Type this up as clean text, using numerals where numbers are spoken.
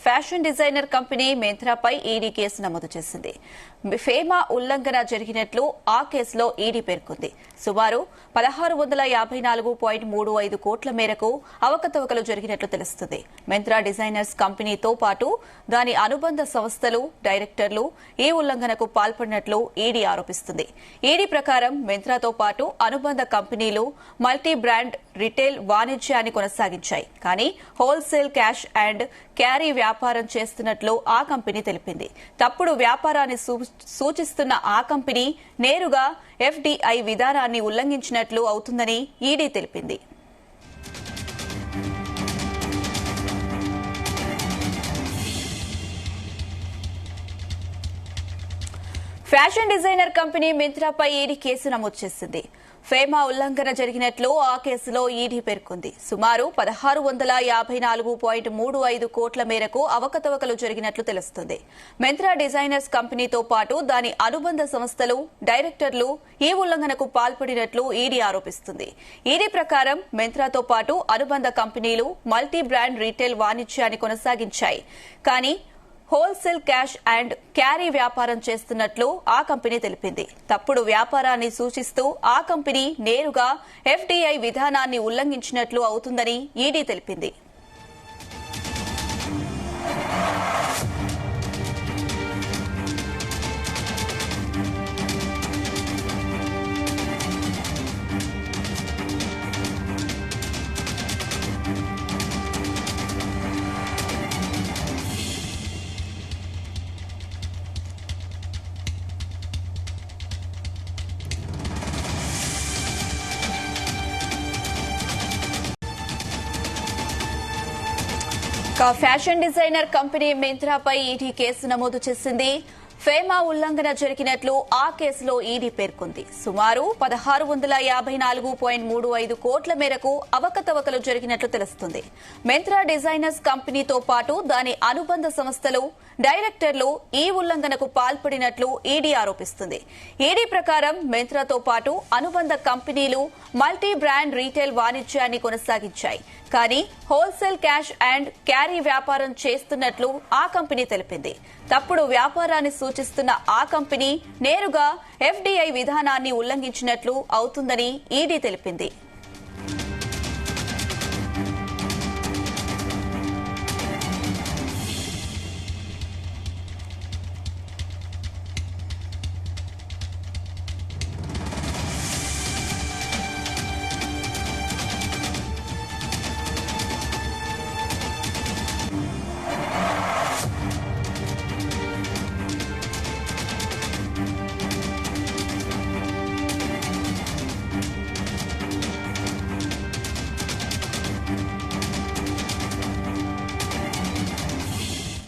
Fashion designer company మింత్రాపై ED case నమోదు చేసింది. ఫేమా ఉల్లంఘన జరిగినట్లు ఆ కేసులో ఈడీ పేర్కొంది. సుమారు 1654.35 కోట్ల మేరకు అవకతవకలు జరిగినట్లు తెలుస్తుంది. మింత్రా డిజైనర్స్ కంపెనీతో పాటు దాని అనుబంధ సంస్థలు, డైరెక్టర్లు ఈ ఉల్లంఘనకు పాల్పడినట్లు ఈడీ ఆరోపిస్తుంది. ఈడీ ప్రకారం మింత్రాతో పాటు అనుబంధ కంపెనీలు మల్టీ బ్రాండ్ రిటైల్ వాణిజ్యాన్ని కొనసాగించాయి. కానీ హోల్సేల్ క్యాష్ అండ్ క్యారీ వ్యాపారం చేస్తున్నట్లు ఆ కంపెనీ తెలిపింది. తప్పుడు వ్యాపారాన్ని సూచిస్తున్న ఆ కంపెనీ నేరుగా ఎఫ్డీఐ విధానాన్ని ఉల్లంఘించినట్లు అవుతుందని ఈడీ తెలిపింది. ఫ్యాషన్ డిజైనర్ కంపెనీ మింత్రాపై ఈడీ కేసు నమోదు చేసింది. ఫేమా ఉల్లంఘన జరిగినట్లు ఆ కేసులో ఈడీ పేర్కొంది. సుమారు 1654.35 కోట్ల మేరకు అవకతవకలు జరిగినట్లు తెలుస్తుంది. మింత్రా డిజైనర్స్ కంపెనీతో పాటు దాని అనుబంధ సంస్థలు, డైరెక్టర్లు ఈ ఉల్లంఘనకు పాల్పడినట్లు ఈడీ ఆరోపిస్తుంది. ఈడీ ప్రకారం మింత్రాతో పాటు అనుబంధ కంపెనీలు మల్టీ బ్రాండ్ రిటైల్ వాణిజ్యాన్ని కొనసాగించాయి. కానీ హోల్సేల్ క్యాష్ అండ్ క్యారీ వ్యాపారం చేస్తున్నట్లు ఆ కంపెనీ తెలిపింది. తప్పుడు వ్యాపారాన్ని సూచిస్తూ ఆ కంపెనీ నేరుగా ఎఫ్డీఐ విధానాన్ని ఉల్లంఘించినట్లు అవుతుందని ఈడీ తెలిపింది. ఫ్యాషన్ డిజైనర్ కంపెనీ మింత్రాపై ఈడీ కేసు నమోదు చేసింది. ఫేమా ఉల్లంఘన జరిగినట్లు ఆ కేసులో ఈడీ పేర్కొంది. సుమారు 1654.35 కోట్ల మేరకు అవకతవకలు జరిగినట్లు తెలుస్తుంది. మింత్రా డిజైనర్స్ కంపెనీతో పాటు దాని అనుబంధ సంస్థలు, డైరెక్టర్లు ఈ ఉల్లంఘనకు పాల్పడినట్లు ఈడీ ఆరోపిస్తుంది. ఈడీ ప్రకారం మింత్రాతో పాటు అనుబంధ కంపెనీలు మల్టీ బ్రాండ్ రిటైల్ వాణిజ్యాన్ని కొనసాగించాయి. కానీ హోల్సేల్ క్యాష్ అండ్ క్యారీ వ్యాపారం చేస్తున్నట్లు ఆ కంపెనీ తెలిపింది. తప్పుడు వ్యాపారాన్ని సూచిస్తున్న ఆ కంపెనీ నేరుగా ఎఫ్డీఐ విధానాన్ని ఉల్లంఘించినట్లు అవుతుందని ఈడీ తెలిపింది.